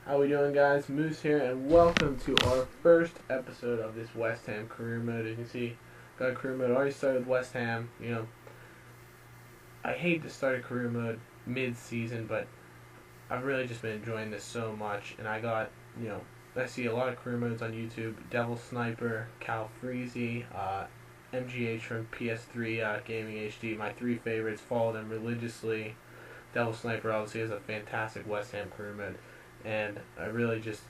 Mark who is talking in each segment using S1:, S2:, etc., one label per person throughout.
S1: How we doing, guys? Moose here, and welcome to our first episode of this West Ham career mode. As you can see, got a career mode. Already started with West Ham. I hate to start a career mode mid-season, but I've really just been enjoying this so much. And I see a lot of career modes on YouTube. Devil Sniper, Cal Freezy, MGH from PS3 Gaming HD. My three favorites. Follow them religiously. Devil Sniper obviously is a fantastic West Ham career mode, and I really just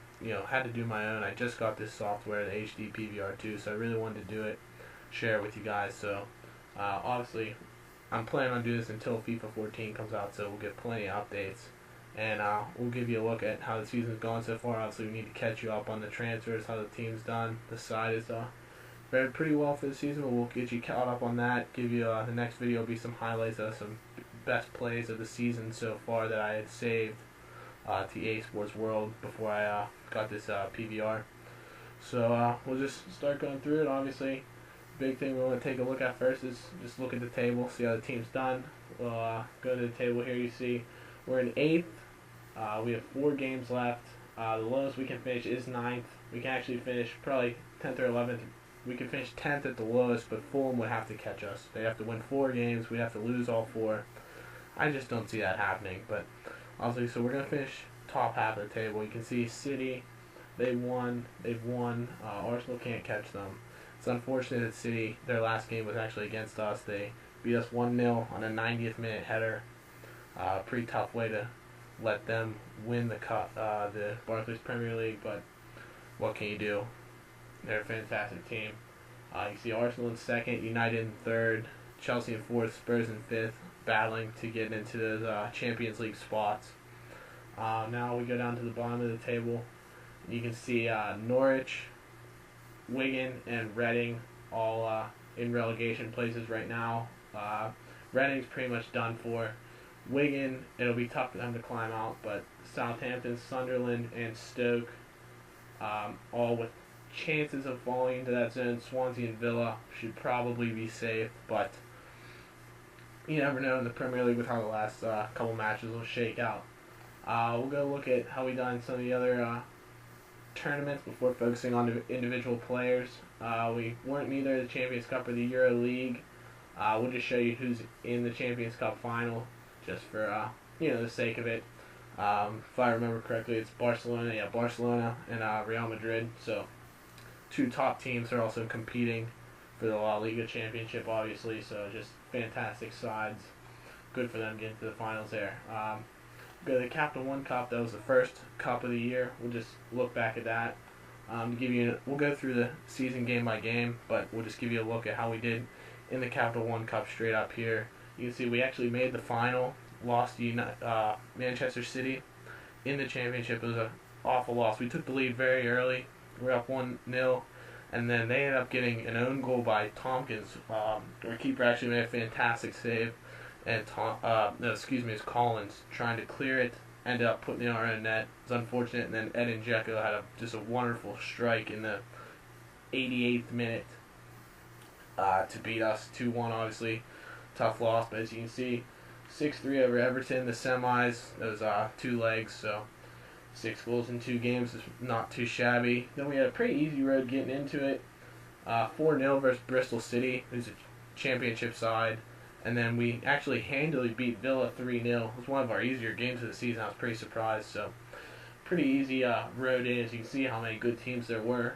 S1: had to do my own. I just got this software, the HD PVR2, so I really wanted to do it, share it with you guys. So obviously I'm planning on doing this until FIFA 14 comes out, so we'll get plenty of updates, and we'll give you a look at how the season's gone so far. Obviously we need to catch you up on the transfers, how the team's done. The side is fared pretty well for the season, but we'll get you caught up on that. Give you the next video will be some highlights of some best plays of the season so far that I had saved to EA Sports World before I got this PVR. So we'll just start going through it. Obviously, big thing we want to take a look at first is just look at the table, see how the team's done. We'll go to the table here. You see we're in 8th. We have 4 games left. The lowest we can finish is 9th. We can actually finish probably 10th or 11th. We can finish 10th at the lowest, but Fulham would have to catch us. They have to win 4 games. We'd have to lose all 4. I just don't see that happening. But obviously, so we're going to finish top half of the table. You can see City, they've won. Arsenal can't catch them. It's unfortunate that City, their last game was actually against us. They beat us 1-0 on a 90th minute header. Pretty tough way to let them win the cup, the Barclays Premier League, but what can you do? They're a fantastic team. You see Arsenal in 2nd, United in 3rd, Chelsea in 4th, Spurs in 5th, battling to get into those Champions League spots. Now we go down to the bottom of the table. You can see Norwich, Wigan, and Reading all in relegation places right now. Reading's pretty much done for. Wigan, it'll be tough for them to climb out, but Southampton, Sunderland, and Stoke, all with chances of falling into that zone. Swansea and Villa should probably be safe, but you never know in the Premier League with how the last couple matches will shake out. We'll go look at how we done in some of the other tournaments before focusing on the individual players. We weren't in either the Champions Cup or the Euro League. We'll just show you who's in the Champions Cup final, just for the sake of it. If I remember correctly, it's Barcelona and Real Madrid. So 2 top teams are also competing for the La Liga Championship, obviously. So just fantastic sides. Good for them getting to the finals there. Go to the Capital One Cup. That was the first cup of the year. We'll just look back at that. We'll go through the season game by game, but we'll just give you a look at how we did in the Capital One Cup straight up here. You can see we actually made the final, lost to Manchester City in the championship. It was an awful loss. We took the lead very early. We were up 1-0, and then they ended up getting an own goal by Tompkins. Our keeper actually made a fantastic save, and it's Collins trying to clear it, ended up putting it in our own net. It's unfortunate, and then Edin Dzeko had just a wonderful strike in the 88th minute to beat us 2-1. Obviously, tough loss, but as you can see, 6-3 over Everton. The semis, those 2 legs, so 6 goals in 2 games is not too shabby. Then we had a pretty easy road getting into it. 4-0 versus Bristol City, who's a championship side. And then we actually handily beat Villa 3-0. It was one of our easier games of the season. I was pretty surprised. So pretty easy road in. As you can see how many good teams there were.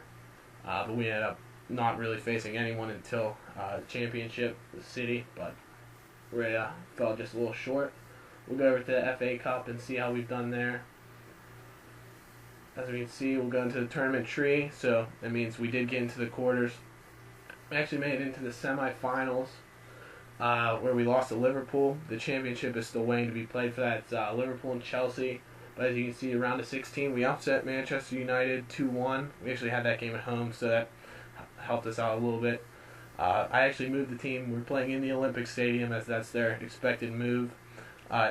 S1: But we ended up not really facing anyone until the championship, the City. But we fell just a little short. We'll go over to the FA Cup and see how we've done there. As we can see, we'll go into the tournament tree. So that means we did get into the quarters. We actually made it into the semifinals. Where we lost to Liverpool. The championship is still waiting to be played for that. It's Liverpool and Chelsea. But as you can see, around of 16, we upset Manchester United 2-1. We actually had that game at home, so that helped us out a little bit. I actually moved the team. We're playing in the Olympic Stadium, as that's their expected move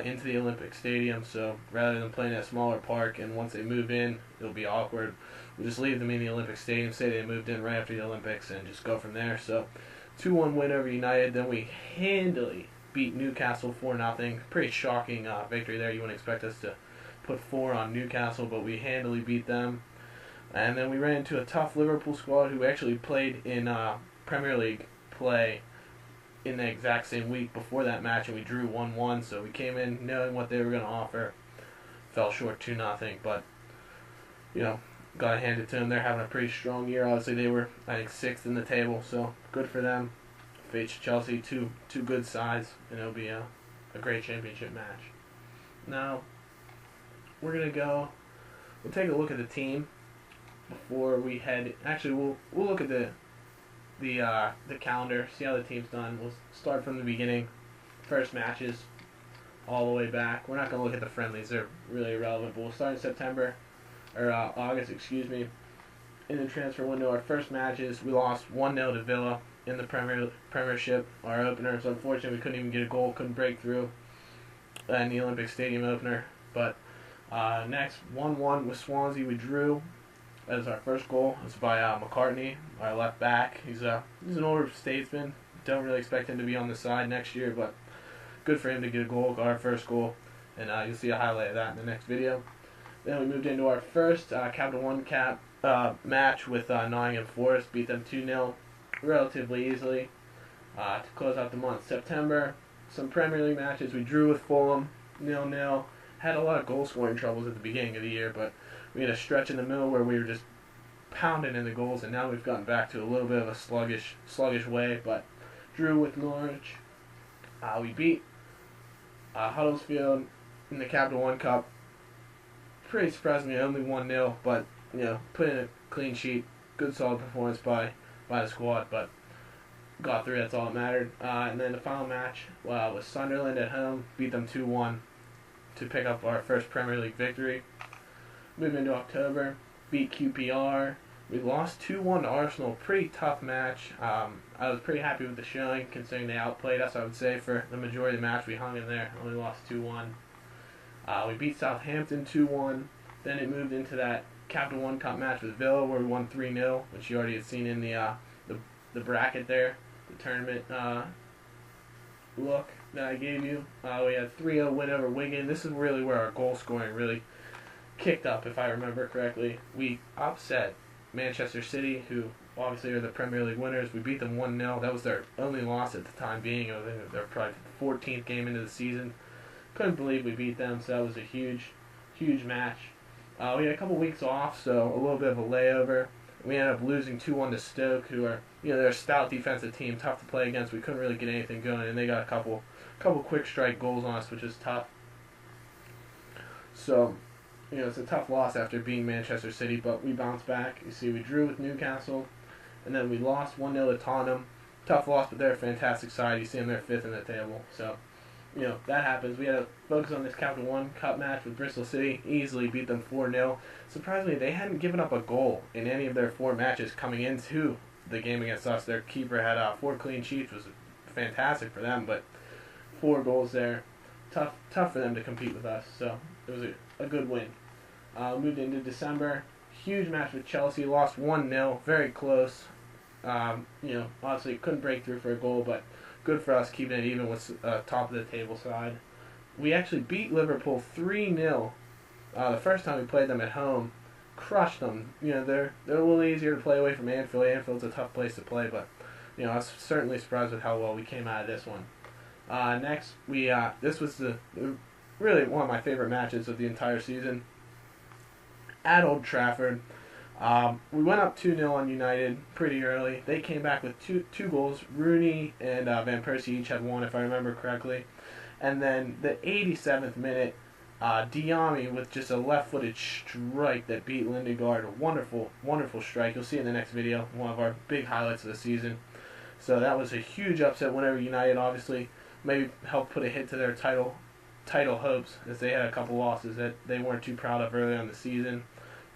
S1: into the Olympic Stadium. So rather than playing at a smaller park, and once they move in, it'll be awkward. We'll just leave them in the Olympic Stadium, say they moved in right after the Olympics, and just go from there. So 2-1 win over United. Then we handily beat Newcastle 4-0. Pretty shocking victory there. You wouldn't expect us to put 4 on Newcastle, but we handily beat them. And then we ran into a tough Liverpool squad who actually played in Premier League play in the exact same week before that match, and we drew 1-1. So we came in knowing what they were going to offer. Fell short 2-0, but gotta hand it to them. They're having a pretty strong year. Obviously, they were, I think, 6th in the table, so good for them. Face Chelsea, two good sides, and it'll be a great championship match. Now, we'll take a look at the team before we head. Actually, we'll look at the calendar, see how the team's done. We'll start from the beginning. First matches, all the way back. We're not going to look at the friendlies; they're really irrelevant. But we'll start in September. Or August, excuse me. In the transfer window, our first matches, we lost 1-0 to Villa in the Premiership, our opener. So unfortunately, we couldn't even get a goal, couldn't break through in the Olympic Stadium opener. But next, 1-1 with Swansea, we drew. That was our first goal. It was by McCartney, our left back. He's an older statesman. Don't really expect him to be on the side next year, but good for him to get a goal, got our first goal. And you'll see a highlight of that in the next video. Then we moved into our first Capital One Cup match with Nottingham Forest. Beat them 2-0 relatively easily to close out the month. September, some Premier League matches. We drew with Fulham 0-0. Had a lot of goal scoring troubles at the beginning of the year, but we had a stretch in the middle where we were just pounding in the goals, and now we've gotten back to a little bit of a sluggish way. But drew with Norwich. We beat Huddersfield in the Capital One Cup. Pretty surprisingly, only 1-0, but put in a clean sheet, good solid performance by the squad, but got through. That's all that mattered. And then the final match was Sunderland at home, beat them 2-1 to pick up our first Premier League victory. Moving into October, beat QPR. We lost 2-1 to Arsenal. Pretty tough match. I was pretty happy with the showing, considering they outplayed us. I would say for the majority of the match, we hung in there. Only lost 2-1. We beat Southampton 2-1. Then it moved into that Capital One Cup match with Villa where we won 3-0, which you already had seen in the bracket there, the tournament look that I gave you. We had 3-0 win over Wigan. This is really where our goal scoring really kicked up, if I remember correctly. We upset Manchester City, who obviously are the Premier League winners. We beat them 1-0. That was their only loss at the time being. They were probably the 14th game into the season. Couldn't believe we beat them, so that was a huge match. We had a couple weeks off, so a little bit of a layover. We ended up losing 2-1 to Stoke, who are they're a stout defensive team, tough to play against. We couldn't really get anything going, and they got a couple quick strike goals on us, which is tough. So it's a tough loss after beating Manchester City, but we bounced back. You see, we drew with Newcastle, and then we lost 1-0 to Tottenham. Tough loss, but they're a fantastic side. You see them, they're 5th in the table, so. That happens. We had to focus on this Capital One Cup match with Bristol City. Easily beat them 4-0. Surprisingly, they hadn't given up a goal in any of their 4 matches coming into the game against us. Their keeper had 4 clean sheets, was fantastic for them, but 4 goals there. Tough for them to compete with us, so it was a good win. Moved into December. Huge match with Chelsea. Lost 1-0. Very close. Obviously couldn't break through for a goal, but good for us keeping it even with top of the table side. We actually beat Liverpool 3-0 the first time we played them at home. Crushed them. They're a little easier to play away from Anfield. Anfield's a tough place to play, but I was certainly surprised with how well we came out of this one. Next, this was really one of my favorite matches of the entire season. At Old Trafford. We went up 2-0 on United pretty early. They came back with two goals. Rooney and Van Persie each had one, if I remember correctly. And then the 87th minute, Diame with just a left-footed strike that beat Lindegaard. A wonderful, wonderful strike. You'll see in the next video, one of our big highlights of the season. So that was a huge upset whenever United obviously maybe helped put a hit to their title hopes, as they had a couple losses that they weren't too proud of early on in the season.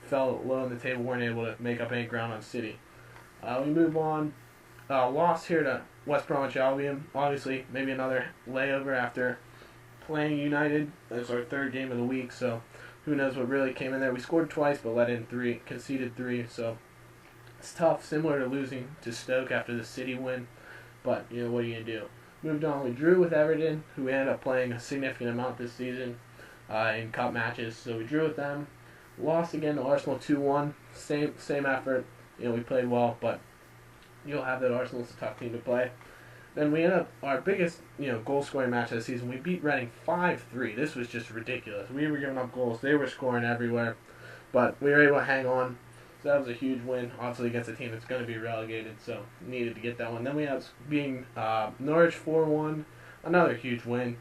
S1: Fell low in the table, weren't able to make up any ground on City. We move on. Lost here to West Bromwich Albion. Obviously, maybe another layover after playing United. That's our 3rd game of the week, so who knows what really came in there. We scored twice, but let in 3, conceded 3, so it's tough, similar to losing to Stoke after the City win, but what are you going to do? Moved on, we drew with Everton, who we ended up playing a significant amount this season. in cup matches. So we drew with them, lost again to Arsenal 2-1. Same effort. We played well, but you'll have that Arsenal's a tough team to play. Then we end up our biggest, goal scoring match of the season. We beat Reading 5-3. This was just ridiculous. We were giving up goals. They were scoring everywhere, but we were able to hang on. So that was a huge win, obviously against a team that's going to be relegated. So needed to get that one. Then we had being Norwich 4-1, another huge win.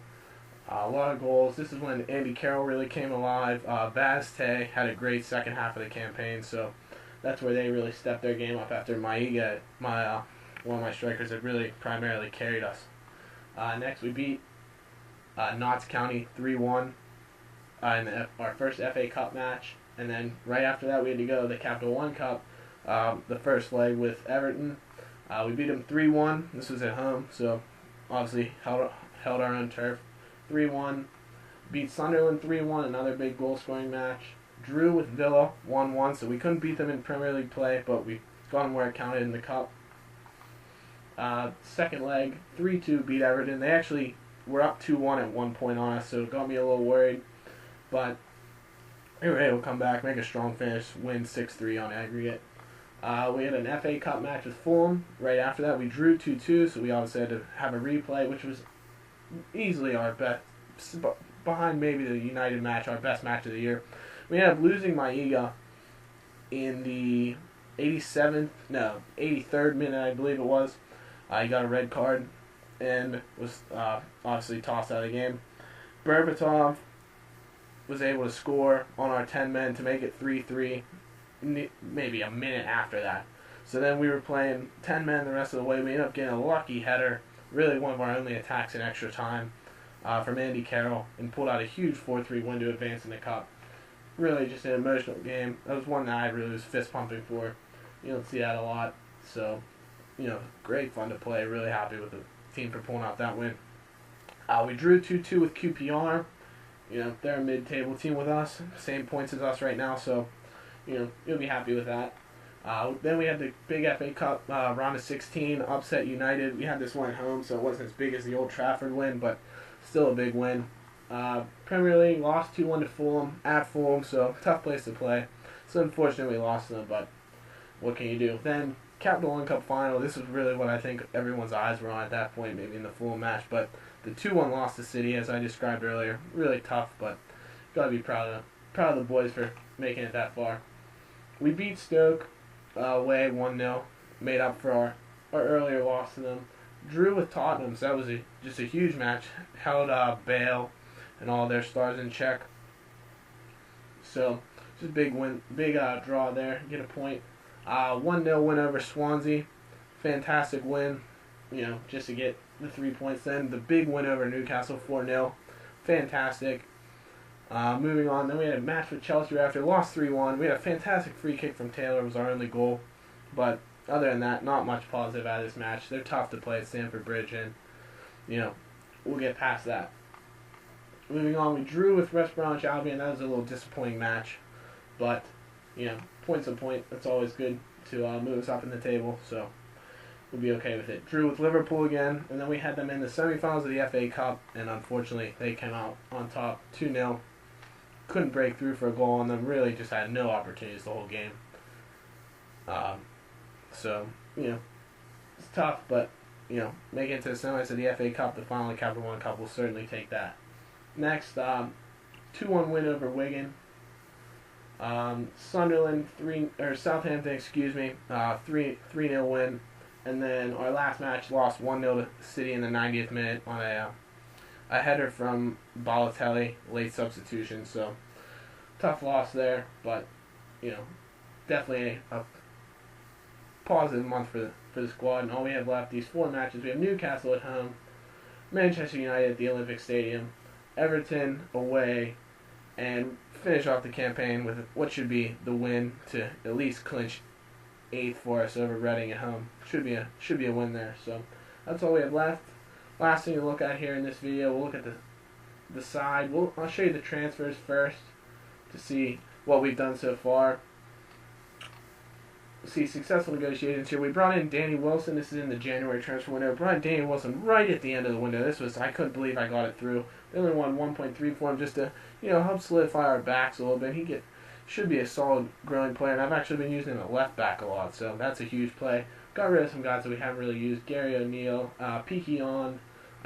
S1: A lot of goals. This is when Andy Carroll really came alive. Vaz Tay had a great second half of the campaign. So that's where they really stepped their game up after Maiga, one of my strikers that really primarily carried us. Next, we beat Notts County 3-1 in our first FA Cup match. And then right after that, we had to go to the Capital One Cup, the first leg with Everton. We beat them 3-1. This was at home, so obviously held our own turf. 3-1. Beat Sunderland 3-1, another big goal-scoring match. Drew with Villa 1-1, so we couldn't beat them in Premier League play, but we got them where it counted in the Cup. Second leg, 3-2 beat Everton. They actually were up 2-1 at one point on us, so it got me a little worried. But we were able to come back, make a strong finish, win 6-3 on aggregate. We had an FA Cup match with Fulham. Right after that, we drew 2-2, so we obviously had to have a replay, which was easily our best, behind maybe the United match, our best match of the year. We ended up losing Maiga in the 83rd minute, I believe it was. He got a red card and was obviously tossed out of the game. Berbatov was able to score on our 10 men to make it 3-3, maybe a minute after that. So then we were playing 10 men the rest of the way. We ended up getting a lucky header, really one of our only attacks in extra time, from Andy Carroll, and pulled out a huge 4-3 win to advance in the Cup. Really just an emotional game. That was one that I really was fist pumping for. You don't see that a lot. So, great fun to play. Really happy with the team for pulling out that win. We drew 2-2 with QPR. They're a mid-table team with us. Same points as us right now. So, you'll be happy with that. Then we had the big FA Cup round of 16, upset United. We had this one at home, so it wasn't as big as the Old Trafford win, but still a big win. Premier League lost 2-1 to Fulham, at Fulham, so tough place to play. So unfortunately we lost them, but what can you do? Then Capital One Cup final, this was really what I think everyone's eyes were on at that point, maybe in the Fulham match, but the 2-1 loss to City, as I described earlier, really tough, but gotta be proud of the boys for making it that far. We beat Stoke away 1-0, made up for our earlier loss to them. Drew with Tottenham, so that was just a huge match. Held Bale and all their stars in check. So just a big win, big draw there. Get a point. 1-0 win over Swansea. Fantastic win. Just to get the 3 points. Then the big win over Newcastle 4-0. Fantastic. Moving on, then we had a match with Chelsea after. Lost 3-1. We had a fantastic free kick from Taylor. It was our only goal. But other than that, not much positive out of this match. They're tough to play at Stamford Bridge, and we'll get past that. Moving on, we drew with West Bromwich Albion. That was a little disappointing match, but point's a point. That's always good to move us up in the table, so we'll be okay with it. Drew with Liverpool again, and then we had them in the semifinals of the FA Cup, and unfortunately they came out on top 2-0. Couldn't break through for a goal on them. Really just had no opportunities the whole game. So, it's tough, but, making it to the semis of the FA Cup, the final of the Capital One Cup, will certainly take that. Next, 2-1 win over Wigan. Southampton, 3-0 win. And then our last match lost 1-0 to City in the 90th minute on a header from Balotelli, late substitution. So, tough loss there, but, definitely a positive month for the squad. And all we have left, these 4 matches, we have Newcastle at home, Manchester United at the Olympic Stadium, Everton away, and finish off the campaign with what should be the win to at least clinch 8th for us over Reading at home. Should be a win there. So that's all we have left. Last thing to look at here in this video, we'll look at the side. I'll show you the transfers first to see what we've done so far. see successful negotiations here. We brought in Danny Wilson. This is in the January transfer window. Brought in Danny Wilson right at the end of the window. I couldn't believe I got it through. They only won 1.3 for him just to help solidify our backs a little bit. Should be a solid growing player, and I've actually been using him at left back a lot, so that's a huge play. Got rid of some guys that we haven't really used. Gary O'Neill, Piquion.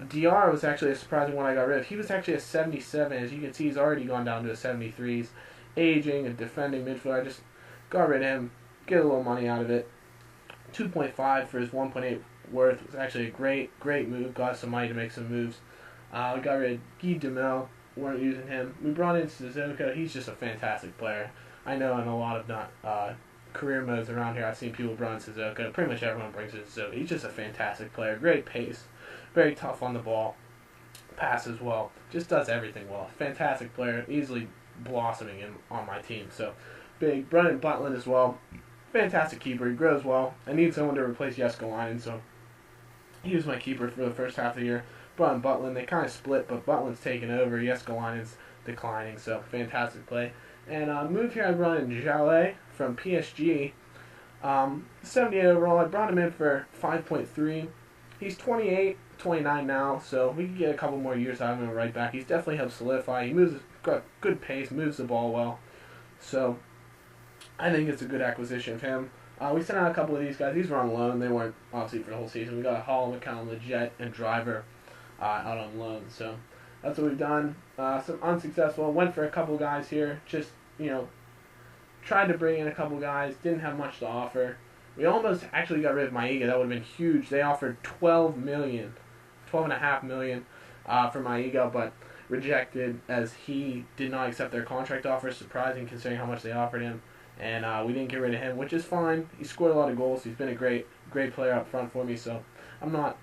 S1: DR was actually a surprising one I got rid of. He was actually a 77. As you can see, he's already gone down to a 73. He's aging and defending midfielder. I just got rid of him, get a little money out of it. 2.5 for his 1.8 worth. It was actually a great move. Got some money to make some moves. We got rid of Guy Demel. Weren't using him. We brought in Suzuka. He's just a fantastic player. I know in a lot of career modes around here, I've seen people bring in Suzuka. Pretty much everyone brings in Suzuka. He's just a fantastic player. Great pace. Very tough on the ball. Passes well. Just does everything well. Fantastic player. Easily blossoming on my team. So, big. Brennan Butland as well. Fantastic keeper. He grows well. I need someone to replace Jeskalainen, so he was my keeper for the first half of the year. Brought in Butland. They kind of split, but Butland's taken over. Jeskalainen's declining, so fantastic play. And move here, I brought in Jallet from PSG. 78 overall. I brought him in for 5.3. He's 28, 29 now, so we can get a couple more years out of him right back. He's definitely helped solidify. Got good pace, moves the ball well. So I think it's a good acquisition of him. We sent out a couple of these guys. These were on loan. They weren't obviously for the whole season. We got Hall, McCallum, Leggett, and Driver out on loan. So that's what we've done. Some unsuccessful. Went for a couple guys here. Just, tried to bring in a couple guys. Didn't have much to offer. We almost actually got rid of Maiga. That would have been huge. They offered $12.5 million for Maiga, but rejected as he did not accept their contract offer. Surprising considering how much they offered him. And we didn't get rid of him, which is fine. He scored a lot of goals. He's been a great player up front for me, so I'm not,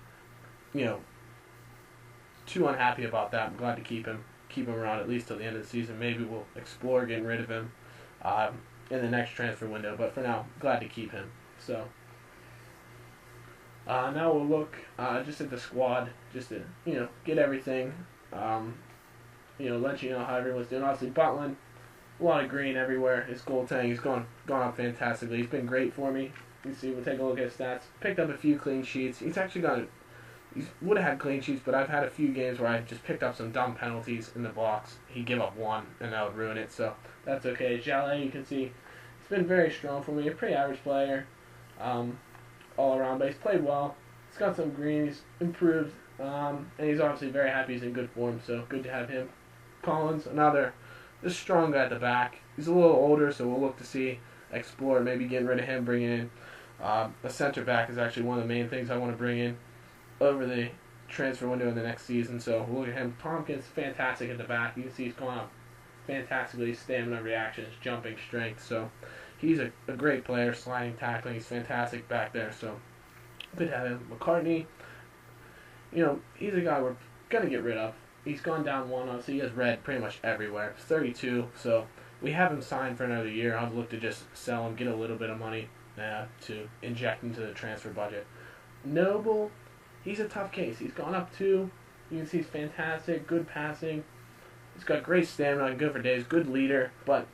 S1: too unhappy about that. I'm glad to keep him around at least till the end of the season. Maybe we'll explore getting rid of him in the next transfer window, but for now, glad to keep him. So now we'll look just at the squad, just to get everything, let you know how everyone's doing. Obviously, Butland, a lot of green everywhere. His goaltending, he's gone up fantastically. He's been great for me. You see, we'll take a look at his stats. Picked up a few clean sheets. He would have had clean sheets, but I've had a few games where I just picked up some dumb penalties in the box. He'd give up one, and that would ruin it, so that's okay. Jallet, you can see, he's been very strong for me. A pretty average player all around, but he's played well. He's got some green. He's improved, and he's obviously very happy. He's in good form, so good to have him. Collins, another just strong guy at the back. He's a little older, so we'll look to explore maybe getting rid of him, bringing in a center back is actually one of the main things I want to bring in over the transfer window in the next season. So we'll look at him. Tompkins, fantastic at the back. You can see he's going up fantastically. Stamina, reactions, jumping, strength. So he's a great player. Sliding, tackling. He's fantastic back there. So good to have him. McCartney, he's a guy we're going to get rid of. He's gone down one, so he has red pretty much everywhere. He's 32, so we have him signed for another year. I'd look to just sell him, get a little bit of money to inject into the transfer budget. Noble, he's a tough case. He's gone up two. You can see he's fantastic, good passing. He's got great stamina, good for days, good leader, but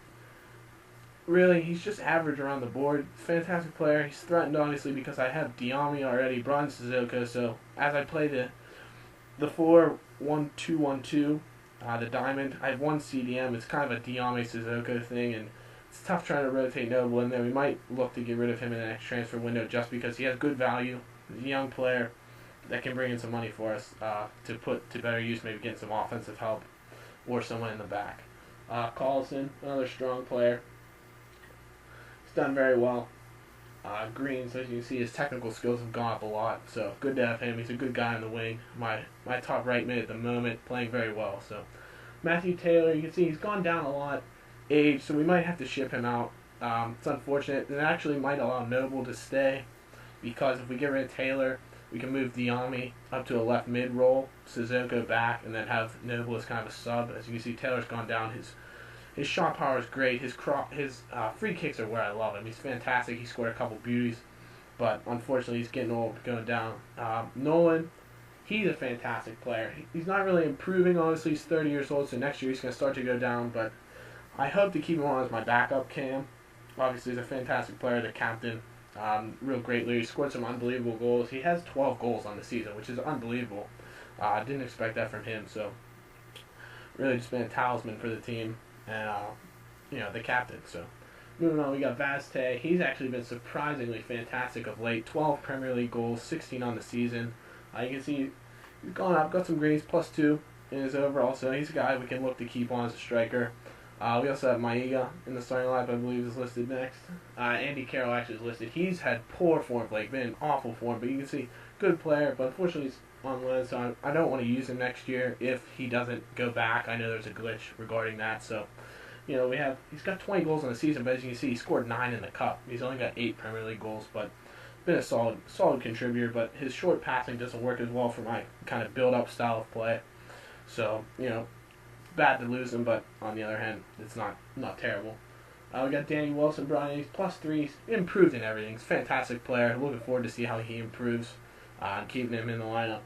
S1: really, he's just average around the board. Fantastic player. He's threatened, obviously, because I have Diami already, brought in Suzuka, so as I play the 4-1-2-1-2, the diamond, I have one CDM. It's kind of a Diami Suzuka thing, and it's tough trying to rotate Noble in there. We might look to get rid of him in the next transfer window just because he has good value. He's a young player that can bring in some money for us to put to better use, maybe getting some offensive help or someone in the back. Carlson, another strong player. He's done very well. Green, so as you can see, his technical skills have gone up a lot, so good to have him. He's a good guy on the wing. My top right mid at the moment, playing very well. So Matthew Taylor, you can see he's gone down a lot, age, so we might have to ship him out. It's unfortunate. It actually might allow Noble to stay, because if we get rid of Taylor, we can move Diami up to a left mid role, Suzuka back, and then have Noble as kind of a sub. As you can see, Taylor's gone down. His shot power is great. His free kicks are where I love him. He's fantastic. He scored a couple beauties, but unfortunately he's getting old, going down. Nolan, he's a fantastic player. He's not really improving. Obviously, he's 30 years old, so next year he's going to start to go down, but I hope to keep him on as my backup cam. obviously he's a fantastic player, the captain. Real great leader. He scored some unbelievable goals. He has 12 goals on the season, which is unbelievable. I didn't expect that from him. So really just been a talisman for the team and the captain. So moving on, we got Vazte. He's actually been surprisingly fantastic of late. 12 Premier League goals, 16 on the season. You can see he's gone up, got some greens, +2 in his overall. So he's a guy we can look to keep on as a striker. We also have Maiga in the starting lineup, I believe, is listed next. Andy Carroll actually is listed. He's had poor form of late, been in awful form, but you can see good player, but unfortunately he's on loan, so I don't want to use him next year if he doesn't go back. I know there's a glitch regarding that, so he's got 20 goals in the season, but as you can see, he scored 9 in the cup. He's only got 8 Premier League goals, but been a solid contributor, but his short passing doesn't work as well for my kind of build-up style of play. So, bad to lose him, but on the other hand, it's not terrible. We got Danny Wilson, Brian. He's +3. He's improved in everything. He's a fantastic player. Looking forward to see how he improves and keeping him in the lineup.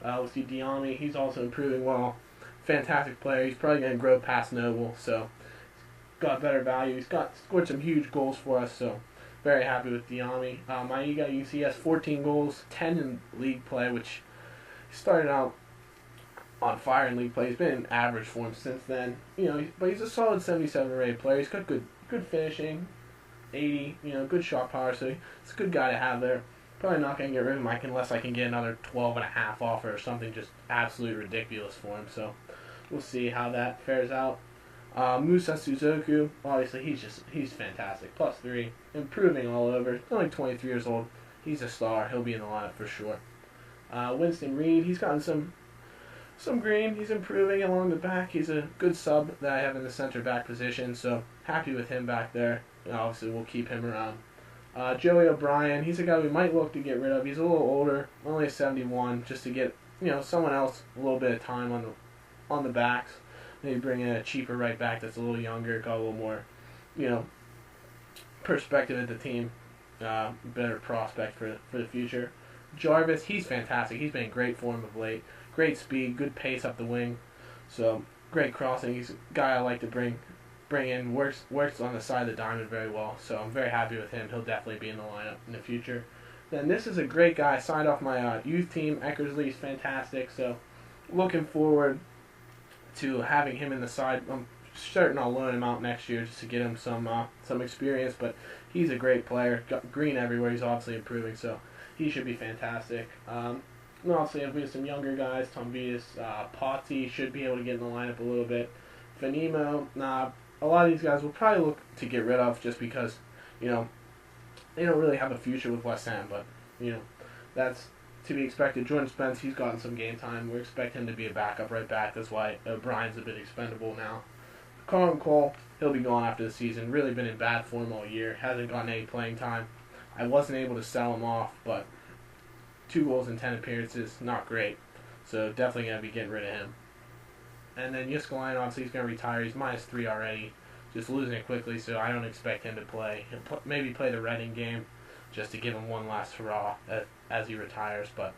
S1: We'll see Diami. He's also improving well. Fantastic player. He's probably going to grow past Noble, so he's got better value. He's scored some huge goals for us, so very happy with Diami. Maiga, you can see he has 14 goals, 10 in league play, which he started out on fire in league play. He's been in average form since then. But he's a solid 77 rated player. He's got good finishing, 80. Good shot power. So it's a good guy to have there. Probably not gonna get rid of him unless I can get another 12.5 offer or something just absolutely ridiculous for him. So we'll see how that fares out. Musa Suzuku, obviously he's fantastic. +3, improving all over. He's only 23 years old. He's a star. He'll be in the lineup for sure. Winston Reed, he's gotten some green. He's improving along the back. He's a good sub that I have in the center back position, so happy with him back there. Obviously, we'll keep him around. Joey O'Brien, he's a guy we might look to get rid of. He's a little older, only a 71, just to get someone else a little bit of time on the backs. Maybe bring in a cheaper right back that's a little younger, got a little more perspective at the team, better prospect for the future. Jarvis, he's fantastic. He's been in great form of late. Great speed, good pace up the wing. So great crossing. He's a guy I like to bring in. Works on the side of the diamond very well. So I'm very happy with him. He'll definitely be in the lineup in the future. Then this is a great guy. Signed off my youth team. Eckersley is fantastic. So looking forward to having him in the side. I'm certain I'll loan him out next year just to get him some experience. But he's a great player. Got green everywhere. He's obviously improving. So he should be fantastic. And obviously, we have some younger guys. Tombias, Potty should be able to get in the lineup a little bit. Fanimo, a lot of these guys we'll probably look to get rid of just because, they don't really have a future with West Ham. But, that's to be expected. Jordan Spence, he's gotten some game time. We expect him to be a backup right back. That's why O'Brien's a bit expendable now. Carlton Cole, he'll be gone after the season. Really been in bad form all year. Hasn't gotten any playing time. I wasn't able to sell him off, but 2 goals in 10 appearances, not great. So definitely going to be getting rid of him. And then Yuskalainen, obviously he's going to retire. He's -3 already. Just losing it quickly, so I don't expect him to play. He'll maybe play the Reading game just to give him one last hurrah as he retires. But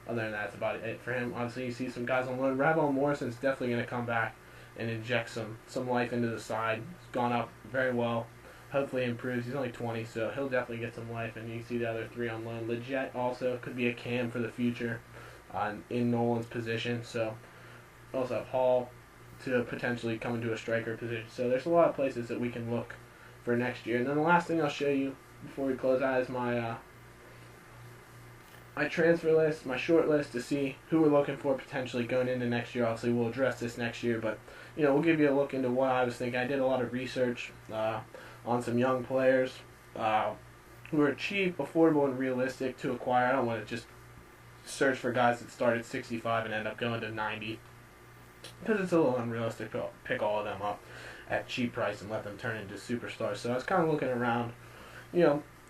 S1: other than that, that's about it for him. Obviously, you see some guys on loan. Ravel Morrison's definitely going to come back and inject some life into the side. He's gone up very well. Hopefully improves. He's only 20, so he'll definitely get some life. And you can see the other 3 on loan. Leggett also could be a cam for the future in Nolan's position. So we also have Hall to potentially come into a striker position. So there's a lot of places that we can look for next year. And then the last thing I'll show you before we close out is my transfer list, my short list to see who we're looking for potentially going into next year. Obviously, we'll address this next year, but we'll give you a look into what I was thinking. I did a lot of research on some young players who are cheap, affordable, and realistic to acquire. I don't want to just search for guys that start at 65 and end up going to 90 because it's a little unrealistic to pick all of them up at cheap price and let them turn into superstars. So I was kind of looking around,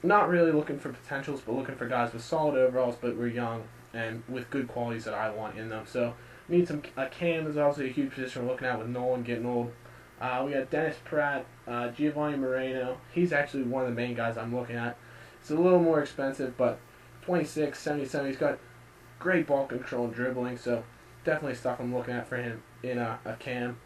S1: not really looking for potentials, but looking for guys with solid overalls, but we're young and with good qualities that I want in them. So need a cam is obviously a huge position we're looking at with Nolan getting old. We got Dennis Pratt, Giovanni Moreno. He's actually one of the main guys I'm looking at. It's a little more expensive, but 26, 77. He's got great ball control and dribbling, so definitely stuff I'm looking at for him in a cam.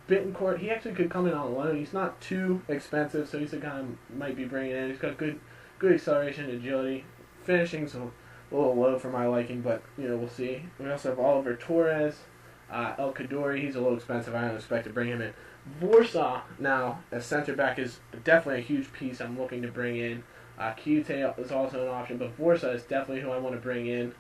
S1: Bittencourt, he actually could come in on loan. He's not too expensive, so he's a guy I might be bringing in. He's got good acceleration, agility. Finishing's a little low for my liking, but we'll see. We also have Oliver Torres, El Kadori. He's a little expensive. I don't expect to bring him in. Warsaw now as center back is definitely a huge piece I'm looking to bring in. Kyute is also an option, but Warsaw is definitely who I want to bring in.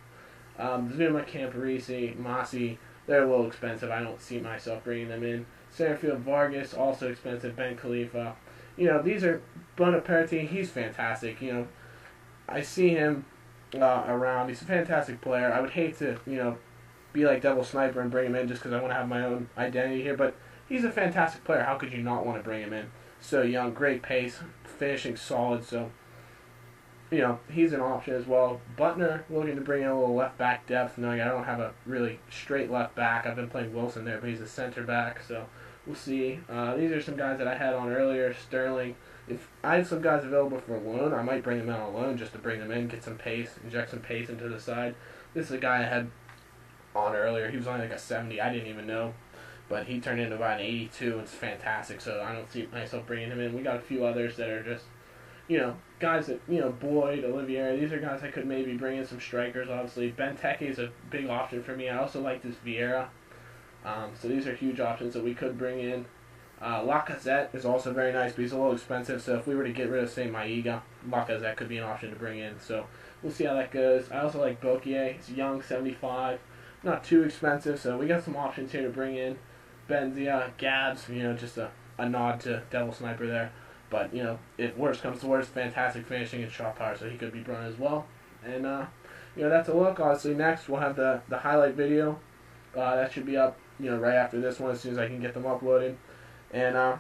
S1: Zuma, Camparisi, Masi, they're a little expensive. I don't see myself bringing them in. Centerfield Vargas, also expensive. Ben Khalifa. These are Bonaparte. He's fantastic. I see him around. He's a fantastic player. I would hate to, be like Devil Sniper and bring him in just because I want to have my own identity here, but he's a fantastic player. How could you not want to bring him in? So young, great pace, finishing solid, so he's an option as well. Butner, looking to bring in a little left back depth, knowing I don't have a really straight left back. I've been playing Wilson there, but he's a center back, so we'll see. These are some guys that I had on earlier. Sterling. If I had some guys available for loan, I might bring them out on loan just to bring them in, get some pace, inject some pace into the side. This is a guy I had on earlier. He was only like a 70. I didn't even know, but he turned into about an 82. It's fantastic, so I don't see myself bringing him in. We got a few others that are just guys that, Boyd, Olivier, these are guys I could maybe bring in some strikers, obviously. Benteke is a big option for me. I also like this Vieira. So these are huge options that we could bring in. Lacazette is also very nice, but he's a little expensive, so if we were to get rid of, say, Maiga, Lacazette could be an option to bring in. So we'll see how that goes. I also like Bokier. He's young, 75. Not too expensive, so we got some options here to bring in. Benzia, Gabs, just a nod to Devil Sniper there. But, if worst comes to worst, fantastic finishing and shot power, so he could be brought as well. And, that's a look. Obviously, next we'll have the highlight video. That should be up, right after this one as soon as I can get them uploaded. And,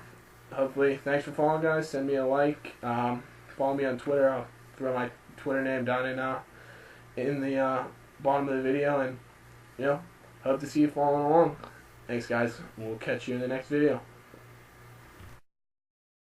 S1: hopefully, thanks for following, guys. Send me a like. Follow me on Twitter. I'll throw my Twitter name down in the bottom of the video. And, hope to see you following along. Thanks, guys. We'll catch you in the next video.